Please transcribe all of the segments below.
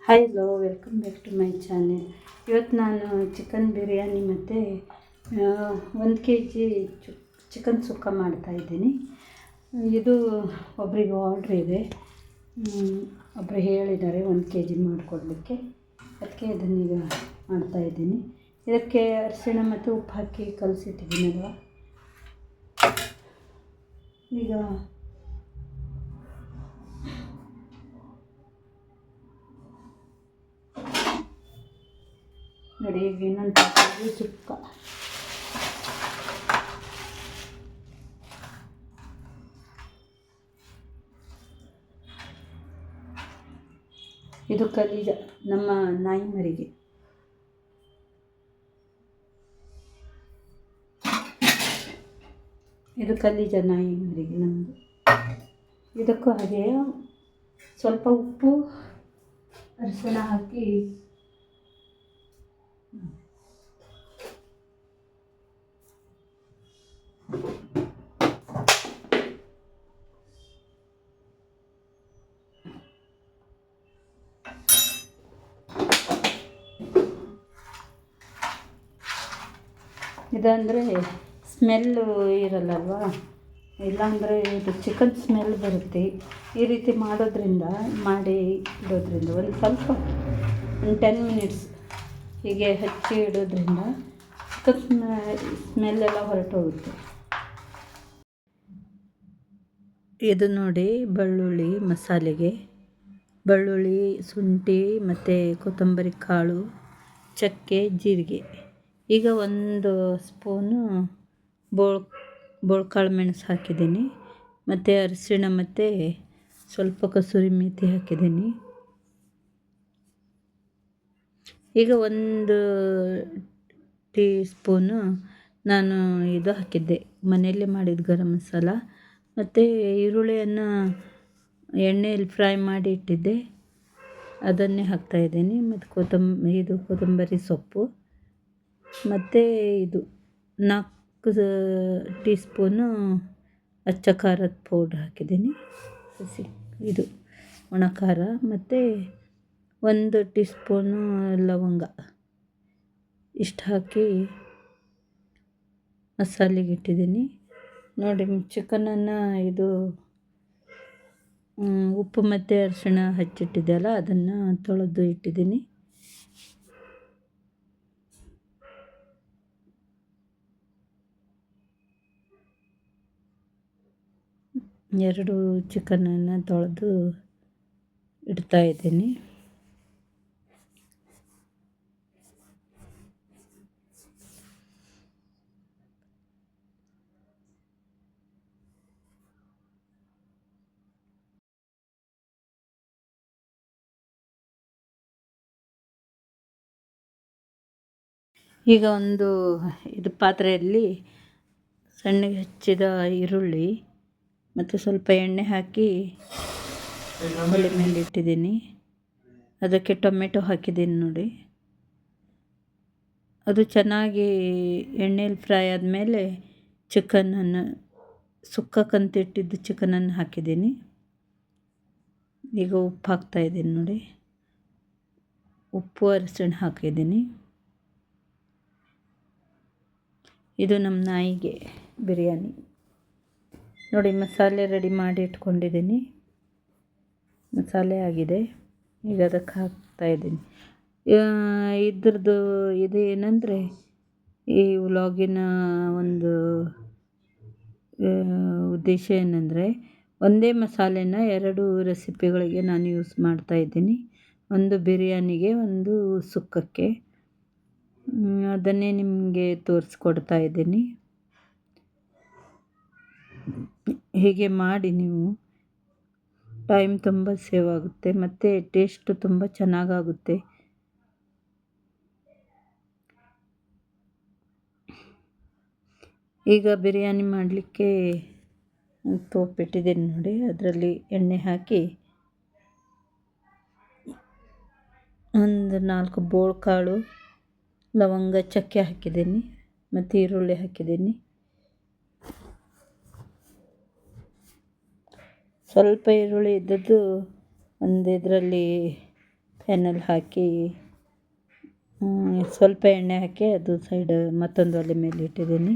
Hi hello welcome back to my channel. ಇವತ್ತು ನಾನು chicken biryani ಮತ್ತು 1 kg ಚಿಕನ್ ಸುಕ್ಕ ಮಾಡ್ತಾಯಿದ್ದೀನಿ. ಇದು ಒಬ್ಬರಿಗೆ ಆರ್ಡ್ರ್ ಇದೆ. ಒಬ್ಬರು ಹೇಳಿದ್ದಾರೆ 1 kg ಮಾಡಿಕೊಡ್ಲಿಕ್ಕೆ, ಅದಕ್ಕೆ ಇದನ್ನೀಗ ಮಾಡ್ತಾಯಿದ್ದೀನಿ. ಇದಕ್ಕೆ ಅರಿಶಿಣ ಮತ್ತು ಉಪ್ಪು ಹಾಕಿ ಕಲಸಿಟ್ಟಿದ್ದೀನಲ್ವ. ಈಗ ನೋಡಿ, ಈಗ ಇನ್ನೊಂದು ಪಾತ್ರೆಗೆ ಸುಕ್ಕ. ಇದು ಕಲೀಜ, ನಮ್ಮ ನಾಯಿ ಮರಿಗೆ. ಇದು ಕಲೀಜ ನಾಯಿ ಮರಿಗೆ ನಮ್ಮದು. ಇದಕ್ಕೂ ಹಾಗೆ ಸ್ವಲ್ಪ ಉಪ್ಪು ಅರಿಶಿಣ ಹಾಕಿ ಇದಂದರೆ ಸ್ಮೆಲ್ಲು ಇರಲ್ಲಲ್ವ, ಇಲ್ಲಾಂದರೆ ಇದು ಚಿಕನ್ ಸ್ಮೆಲ್ ಬರುತ್ತೆ. ಈ ರೀತಿ ಮಾಡಿ ಇಡೋದ್ರಿಂದ ಒಂದು ಸ್ವಲ್ಪ 10 ಮಿನಿಟ್ಸ್ ಹೀಗೆ ಹಚ್ಚಿ ಇಡೋದ್ರಿಂದ ಚಿಕನ್ ಸ್ಮೆಲ್ಲೆಲ್ಲ ಹೊರಟೋಗುತ್ತೆ. ಇದು ನೋಡಿ, ಬೆಳ್ಳುಳ್ಳಿ ಮಸಾಲೆಗೆ, ಬೆಳ್ಳುಳ್ಳಿ, ಶುಂಠಿ ಮತ್ತು ಕೊತ್ತಂಬರಿ ಕಾಳು, ಚಕ್ಕೆ, ಜೀರಿಗೆ. ಈಗ 1 ಸ್ಪೂನು ಬೋಳ್ಕಾಳು ಮೆಣಸು ಹಾಕಿದ್ದೀನಿ, ಮತ್ತು ಅರಿಶಿಣ ಮತ್ತು ಸ್ವಲ್ಪ ಕಸೂರಿ ಮೇಥಿ ಹಾಕಿದ್ದೀನಿ. ಈಗ 1 ಟೀ ಸ್ಪೂನು ನಾನು ಇದು ಹಾಕಿದ್ದೆ, ಮನೆಯಲ್ಲೇ ಮಾಡಿದ ಗರಂ ಮಸಾಲ, ಮತ್ತು ಈರುಳ್ಳಿಯನ್ನು ಎಣ್ಣೆಯಲ್ಲಿ ಫ್ರೈ ಮಾಡಿ ಇಟ್ಟಿದ್ದೆ, ಅದನ್ನೇ ಹಾಕ್ತಾಯಿದ್ದೀನಿ. ಮತ್ತು ಕೊತ್ತಂಬರಿ ಸೊಪ್ಪು, ಮತ್ತು ಇದು 4 ಟೀ ಸ್ಪೂನು ಅಚ್ಚ ಖಾರದ ಪೌಡ್ರ್ ಹಾಕಿದ್ದೀನಿ, ಇದು ಒಣ ಖಾರ, ಮತ್ತು 1 ಟೀ ಸ್ಪೂನು ಲವಂಗ. ಇಷ್ಟು ಹಾಕಿ ಮಸಾಲೆಗೆ ಇಟ್ಟಿದ್ದೀನಿ. ನೋಡಿ, ಚಿಕನನ್ನು ಇದು ಉಪ್ಪು ಮತ್ತು ಅರಿಶಿಣ ಹಚ್ಚಿಟ್ಟಿದ್ದೆಲ್ಲ ಅದನ್ನು ತೊಳೆದು ಇಟ್ಟಿದ್ದೀನಿ. ಎರಡು ಚಿಕನನ್ನು ತೊಳೆದು ಇಡ್ತಾಯಿದ್ದೀನಿ. ಈಗ ಇದು ಪಾತ್ರೆಯಲ್ಲಿ ಸಣ್ಣಗೆ ಹೆಚ್ಚಿದ ಈರುಳ್ಳಿ ಮತ್ತು ಸ್ವಲ್ಪ ಎಣ್ಣೆ ಹಾಕಿ ಒಲೆ ಮೇಲೆ ಇಟ್ಟಿದ್ದೀನಿ. ಅದಕ್ಕೆ ಟೊಮೆಟೊ ಹಾಕಿದ್ದೀನಿ ನೋಡಿ. ಅದು ಚೆನ್ನಾಗಿ ಎಣ್ಣೆಯಲ್ಲಿ ಫ್ರೈ ಆದಮೇಲೆ ಸುಕ್ಕಕ್ಕಂತಿಟ್ಟಿದ್ದು ಚಿಕನನ್ನು ಹಾಕಿದ್ದೀನಿ. ಈಗ ಉಪ್ಪು ಹಾಕ್ತಾಯಿದ್ದೀನಿ ನೋಡಿ, ಉಪ್ಪು ಅರಿಶಿಣ ಹಾಕಿದ್ದೀನಿ. ಇದು ನಮ್ಮ ನಾಯಿಗೆ ಬಿರಿಯಾನಿ. ನೋಡಿ, ಮಸಾಲೆ ರೆಡಿ ಮಾಡಿ ಇಟ್ಕೊಂಡಿದ್ದೀನಿ, ಮಸಾಲೆ ಆಗಿದೆ. ಈಗ ಅದಕ್ಕೆ ಹಾಕ್ತಾಯಿದ್ದೀನಿ. ಇದು ಏನಂದರೆ, ಈ ವ್ಲಾಗಿನ ಒಂದು ಉದ್ದೇಶ ಏನಂದರೆ, ಒಂದೇ ಮಸಾಲೆನ 2 ರೆಸಿಪಿಗಳಿಗೆ ನಾನು ಯೂಸ್ ಮಾಡ್ತಾಯಿದ್ದೀನಿ. ಒಂದು ಬಿರಿಯಾನಿಗೆ, ಒಂದು ಸುಕ್ಕಕ್ಕೆ. ಅದನ್ನೇ ನಿಮಗೆ ತೋರಿಸ್ಕೊಡ್ತಾ ಇದ್ದೀನಿ. ಹೀಗೆ ಮಾಡಿ ನೀವು, ಟೈಮ್ ತುಂಬ ಸೇವ್ ಆಗುತ್ತೆ ಮತ್ತು ಟೇಸ್ಟ್ ತುಂಬ ಚೆನ್ನಾಗಾಗುತ್ತೆ. ಈಗ ಬಿರಿಯಾನಿ ಮಾಡಲಿಕ್ಕೆ ತೋಪಿಟ್ಟಿದ್ದೀನಿ ನೋಡಿ, ಅದರಲ್ಲಿ ಎಣ್ಣೆ ಹಾಕಿ 4 ಬೋಳ್ಕಾಳು, ಲವಂಗ, ಚಕ್ಕೆ ಹಾಕಿದ್ದೀನಿ, ಮತ್ತು ಈರುಳ್ಳಿ ಹಾಕಿದ್ದೀನಿ. ಸ್ವಲ್ಪ ಈರುಳ್ಳಿ ಇದ್ದದ್ದು ಒಂದು ಇದರಲ್ಲಿ ಪ್ಯಾನಲ್ಲಿ ಹಾಕಿ ಸ್ವಲ್ಪ ಎಣ್ಣೆ ಹಾಕಿ ಅದು ಸೈಡ್ ಮತ್ತೊಂದು ಒಲೆ ಮೇಲೆ ಇಟ್ಟಿದ್ದೀನಿ.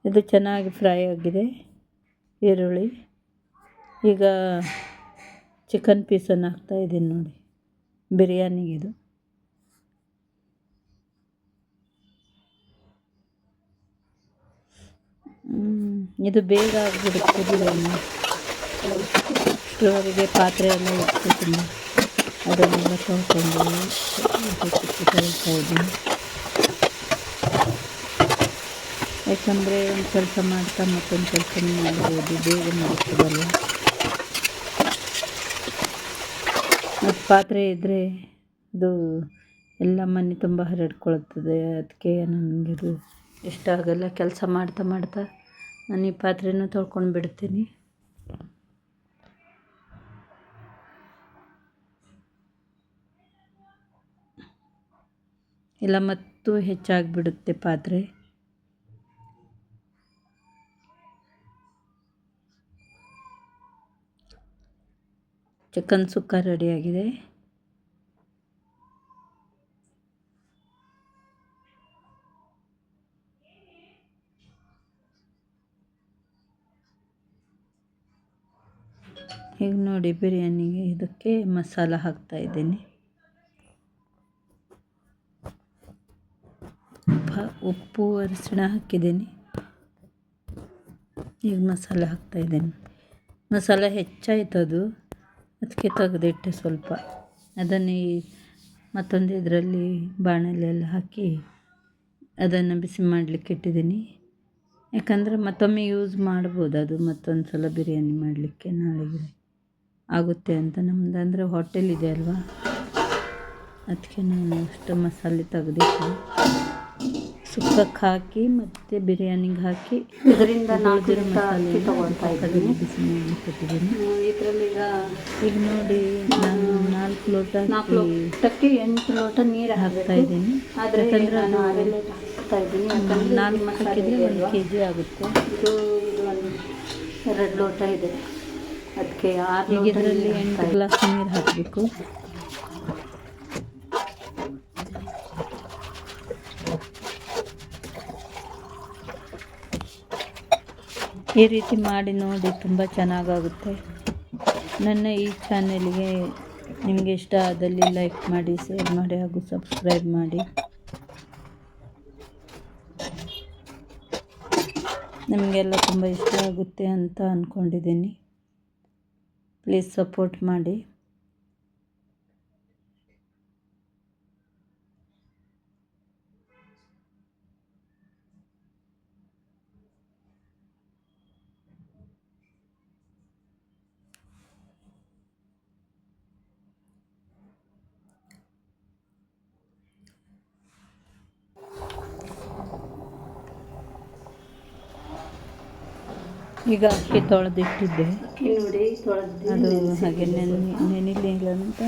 ಇದು ಚೆನ್ನಾಗಿ ಫ್ರೈ ಆಗಿದೆ ಈರುಳ್ಳಿ. ಈಗ ಚಿಕನ್ ಪೀಸನ್ನು ಹಾಕ್ತಾಯಿದ್ದೀನಿ ನೋಡಿ, ಬಿರಿಯಾನಿಗಿದು. ಇದು ಬೇಗ ಆಗಿಬಿಡುತ್ತೆ ಬಿರಿಯಾನಿ. ಇಷ್ಟರವರೆಗೆ ಪಾತ್ರೆ ಎಲ್ಲ ಇಟ್ಬಿಟ್ಟು ಅದನ್ನೆಲ್ಲ ತೊಳ್ಕೊಂಡು ತೊಳ್ತಾ ಇದ್ದೀನಿ. ಯಾಕಂದರೆ ಒಂದು ಕೆಲಸ ಮಾಡ್ತಾ ಮತ್ತೊಂದು ಕೆಲಸ ಮಾಡ್ಬೋದು, ಬೇಗ ಮುಗಿಸ್ತದಲ್ಲ. ಮತ್ತು ಪಾತ್ರೆ ಇದ್ದರೆ ಅದು ಎಲ್ಲ ಮನೆ ತುಂಬ ಹರಡ್ಕೊಳ್ತದೆ. ಅದಕ್ಕೆ ನನಗಿದು ಇಷ್ಟ ಆಗಲ್ಲ. ಕೆಲಸ ಮಾಡ್ತಾ ಮಾಡ್ತಾ ನಾನು ಈ ಪಾತ್ರೆನೂ ತೊಳ್ಕೊಂಡು ಬಿಡ್ತೀನಿ. ಇಲ್ಲ ಮತ್ತು ಹೆಚ್ಚಾಗಿಬಿಡುತ್ತೆ ಪಾತ್ರೆ. ಚಿಕನ್ ಸುಕ್ಕ ರೆಡಿಯಾಗಿದೆ. ಈಗ ನೋಡಿ ಬಿರಿಯಾನಿಗೆ ಇದಕ್ಕೆ ಮಸಾಲ ಹಾಕ್ತಾಯಿದ್ದೀನಿ. ಉಪ್ಪು ಅರಿಶಿಣ ಹಾಕಿದ್ದೀನಿ. ಈಗ ಮಸಾಲೆ ಹಾಕ್ತಾಯಿದ್ದೀನಿ. ಮಸಾಲೆ ಹೆಚ್ಚಾಯ್ತು, ಅದಕ್ಕೆ ತೆಗೆದಿಟ್ಟೆ ಸ್ವಲ್ಪ. ಅದನ್ನು ಮತ್ತೊಂದು ಇದರಲ್ಲಿ ಬಾಣಲೆಲ್ಲ ಹಾಕಿ ಅದನ್ನು ಬಿಸಿ ಮಾಡಲಿಕ್ಕೆ ಇಟ್ಟಿದ್ದೀನಿ. ಯಾಕಂದರೆ ಮತ್ತೊಮ್ಮೆ ಯೂಸ್ ಮಾಡ್ಬೋದು, ಅದು ಮತ್ತೊಂದು ಸಲ ಬಿರಿಯಾನಿ ಮಾಡಲಿಕ್ಕೆ ನಾಳೆಗೆ ಆಗುತ್ತೆ ಅಂತ. ನಮ್ಮದು ಅಂದರೆ ಹೋಟೆಲ್ ಇದೆ ಅಲ್ವಾ, ಅದಕ್ಕೆ ನಾನು ಅಷ್ಟು ಮಸಾಲೆ ತೆಗೆದಿಟ್ಟು ಸುಕ್ಕಕ್ಕೆ ಹಾಕಿ ಮತ್ತು ಬಿರಿಯಾನಿಗೆ ಹಾಕಿ ಇದರಿಂದ ಮಸಾಲೆ ತೊಗೊಳ್ತಾ ಇದ್ದೀನಿ. ಬಿಸಿ ಮಾಡಲಿಕ್ಕೆ ಇಟ್ಟಿದ್ದೀನಿ. ಇದರಲ್ಲಿ ಈಗ ನೋಡಿ ನಾನು 4 ಲೋಟಕ್ಕೆ 8 ಲೋಟ ನೀರು ಹಾಕ್ತಾಯಿದ್ದೀನಿ. ಆದರೆ ಯಾಕಂದರೆ ನಾನು 6 ಲೋಟ ಹಾಕ್ತಾಯಿದ್ದೀನಿ. ಯಾಕಂದರೆ 4 ಹಾಕಿದರೆ 1 kg ಆಗುತ್ತೆ. ಇದು ಒಂದು 2 ಲೋಟ ಇದೆ, ಅದಕ್ಕೆ 6 ಲೋಟ. ಇದರಲ್ಲಿ 8 ಗ್ಲಾಸ್ ನೀರು ಹಾಕಬೇಕು. ಈ ರೀತಿ ಮಾಡಿ ನೋಡಿ, ತುಂಬ ಚೆನ್ನಾಗಾಗುತ್ತೆ. ನನ್ನ ಈ ಚಾನೆಲ್ಗೆ ನಿಮಗೆ ಇಷ್ಟ ಆದಲ್ಲಿ ಲೈಕ್ ಮಾಡಿ, ಶೇರ್ ಮಾಡಿ ಹಾಗೂ ಸಬ್ಸ್ಕ್ರೈಬ್ ಮಾಡಿ. ನಿಮಗೆಲ್ಲ ತುಂಬ ಇಷ್ಟ ಆಗುತ್ತೆ ಅಂತ ಅಂದ್ಕೊಂಡಿದ್ದೀನಿ. ಪ್ಲೀಸ್ ಸಪೋರ್ಟ್ ಮಾಡಿ. ಈಗ ಅಕ್ಕಿ ತೊಳೆದಿಟ್ಟಿದ್ದೆ ನೋಡಿ, ಅದು ಹಾಗೆ ನೆನಿಲಿಲ್ಲ ಅಂತ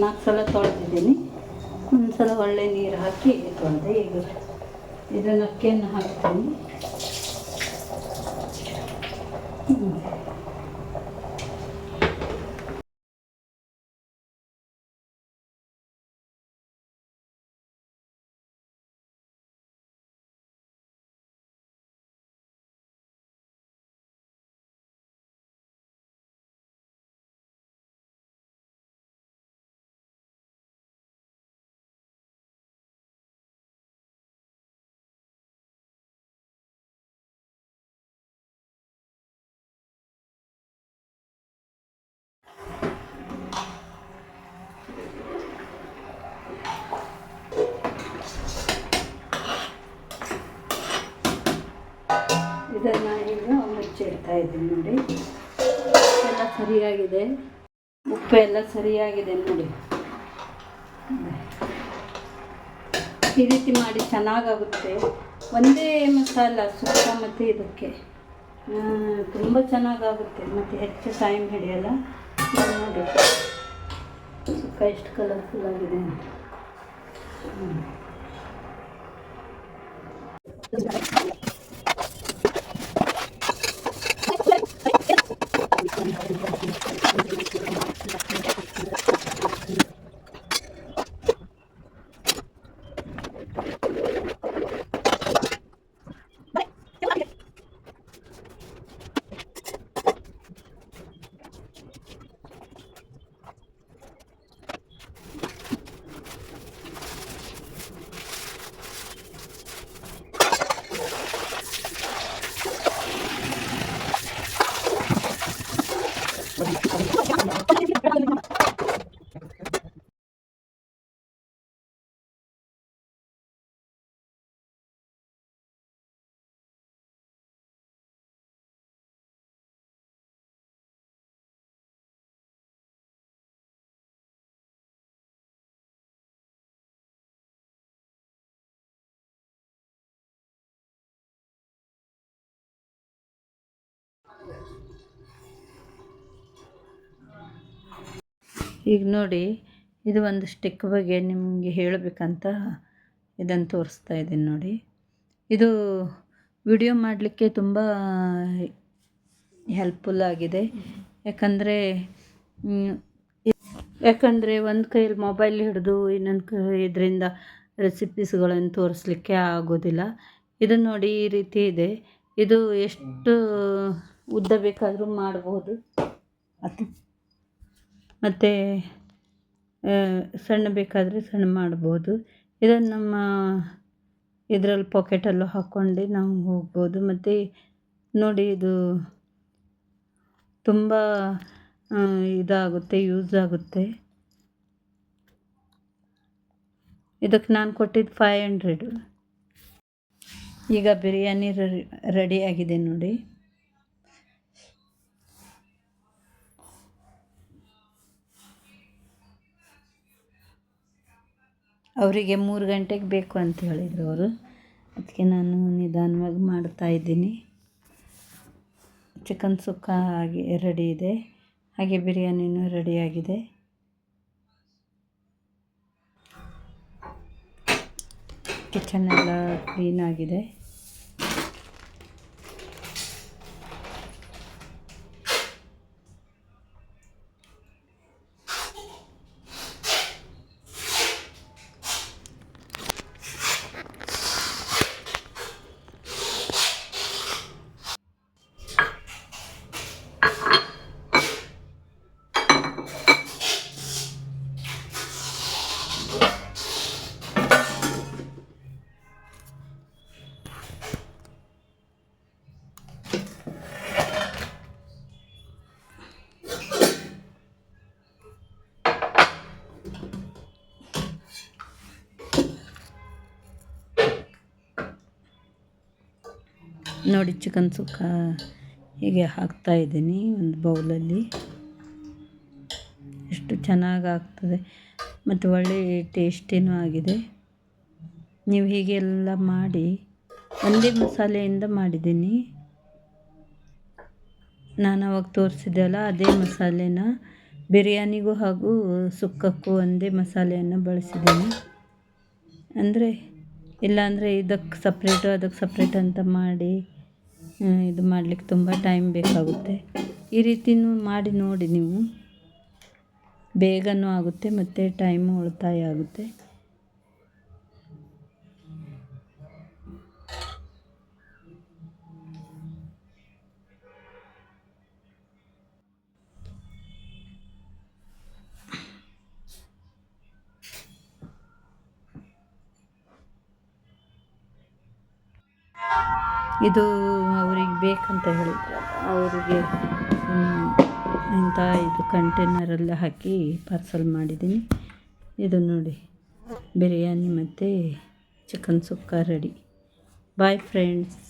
ನಾಲ್ಕು ಸಲ ತೊಳೆದಿದ್ದೀನಿ. ಒಂದು ಸಲ ಒಳ್ಳೆ ನೀರು ಹಾಕಿ ತೊಳೆದೆ. ಈಗ ಇದನ್ನು ಅಕ್ಕಿಯನ್ನು ಹಾಕ್ತೀನಿ. ಇದನ್ನು ಈಗ ಮುಚ್ಚಿಡ್ತಾ ಇದ್ದೀನಿ ನೋಡಿ. ಎಲ್ಲ ಸರಿಯಾಗಿದೆ. ಉಪ್ಪು ಉಪ್ಪು ಎಲ್ಲ ಸರಿಯಾಗಿದೆ ನೋಡಿ. ಈ ರೀತಿ ಮಾಡಿ ಚೆನ್ನಾಗಾಗುತ್ತೆ. ಒಂದೇ ಮಸಾಲ ಸುಕ್ಕ ಮತ್ತು ಇದಕ್ಕೆ ತುಂಬ ಚೆನ್ನಾಗಾಗುತ್ತೆ ಮತ್ತು ಹೆಚ್ಚು ಟೈಮ್ ಹಿಡಿಯಲ್ಲ. ನೋಡಿ ಸುಕ್ಕ ಎಷ್ಟು ಕಲರ್ಫುಲ್ ಆಗಿದೆ ಅಂತ. ಈಗ ನೋಡಿ, ಇದು ಒಂದು ಸ್ಟಿಕ್ ಬಗ್ಗೆ ನಿಮಗೆ ಹೇಳಬೇಕಂತ ಇದನ್ನು ತೋರಿಸ್ತಾ ಇದ್ದೀನಿ ನೋಡಿ. ಇದು ವಿಡಿಯೋ ಮಾಡಲಿಕ್ಕೆ ತುಂಬ ಹೆಲ್ಪ್ಫುಲ್ ಆಗಿದೆ. ಯಾಕಂದರೆ ಒಂದು ಕೈಯಲ್ಲಿ ಮೊಬೈಲ್ ಹಿಡಿದು ಇನ್ನೊಂದು ಇದರಿಂದ ರೆಸಿಪೀಸ್ಗಳನ್ನು ತೋರಿಸ್ಲಿಕ್ಕೆ ಆಗೋದಿಲ್ಲ. ಇದು ನೋಡಿ ಈ ರೀತಿ ಇದೆ. ಇದು ಎಷ್ಟು ಉದ್ದ ಬೇಕಾದರೂ ಮಾಡ್ಬೋದು, ಮತ್ತು ಸಣ್ಣ ಬೇಕಾದರೆ ಸಣ್ಣ ಮಾಡ್ಬೋದು. ಇದನ್ನು ನಮ್ಮ ಇದರಲ್ಲಿ ಪಾಕೆಟಲ್ಲೂ ಹಾಕ್ಕೊಂಡು ನಾವು ಹೋಗ್ಬೋದು. ಮತ್ತು ನೋಡಿ, ಇದು ತುಂಬ ಇದಾಗುತ್ತೆ, ಯೂಸ್ ಆಗುತ್ತೆ. ಇದಕ್ಕೆ ನಾನು ಕೊಟ್ಟಿದ್ದು 500. ಈಗ ಬಿರಿಯಾನಿ ರೆಡಿಯಾಗಿದೆ ನೋಡಿ. ಅವರಿಗೆ 3 ಗಂಟೆಗೆ ಬೇಕು ಅಂತ ಹೇಳಿದರು ಅವರು. ಅದಕ್ಕೆ ನಾನು ನಿಧಾನವಾಗಿ ಮಾಡ್ತಾಯಿದ್ದೀನಿ. ಚಿಕನ್ ಸುಕ್ಕ ಹಾಗೆ ರೆಡಿ ಇದೆ, ಹಾಗೆ ಬಿರಿಯಾನಿನೂ ರೆಡಿಯಾಗಿದೆ. ಕಿಚನ್ ಎಲ್ಲ ಕ್ಲೀನಾಗಿದೆ. ನೋಡಿ, ಚಿಕನ್ ಸುಕ್ಕ ಹೀಗೆ ಹಾಕ್ತಾಯಿದ್ದೀನಿ ಒಂದು ಬೌಲಲ್ಲಿ. ಎಷ್ಟು ಚೆನ್ನಾಗಿ ಆಗ್ತದೆ ಮತ್ತು ಒಳ್ಳೆ ಟೇಸ್ಟಿನೂ ಆಗಿದೆ. ನೀವು ಹೀಗೆಲ್ಲ ಮಾಡಿ, ಒಂದೇ ಮಸಾಲೆಯಿಂದ ಮಾಡಿದ್ದೀನಿ. ನಾನು ಅವಾಗ ತೋರಿಸಿದ್ದೆಲ್ಲ ಅದೇ ಮಸಾಲೆನ ಬಿರಿಯಾನಿಗೂ ಹಾಗೂ ಸುಕ್ಕಕ್ಕೂ ಒಂದೇ ಮಸಾಲೆಯನ್ನು ಬಳಸಿದ್ದೀನಿ. ಅಂದರೆ ಇಲ್ಲಾಂದರೆ ಇದಕ್ಕೆ ಸಪ್ರೇಟು ಅದಕ್ಕೆ ಸಪ್ರೇಟ್ ಅಂತ ಮಾಡಿ ಇದು ಮಾಡಲಿಕ್ಕೆ ತುಂಬ ಟೈಮ್ ಬೇಕಾಗುತ್ತೆ. ಈ ರೀತಿಯೂ ಮಾಡಿ ನೋಡಿ ನೀವು, ಬೇಗನೂ ಆಗುತ್ತೆ ಮತ್ತು ಟೈಮು ಉಳಿತಾಯ ಆಗುತ್ತೆ. ಇದು ಅವ್ರಿಗೆ ಬೇಕಂತ ಹೇಳಿದ್ರು, ಅವರಿಗೆ ಇಂಥ ಇದು ಕಂಟೈನರಲ್ಲಿ ಹಾಕಿ ಪಾರ್ಸಲ್ ಮಾಡಿದ್ದೀನಿ. ಇದು ನೋಡಿ, ಬಿರಿಯಾನಿ ಮತ್ತು chicken sukka ready. Bye friends.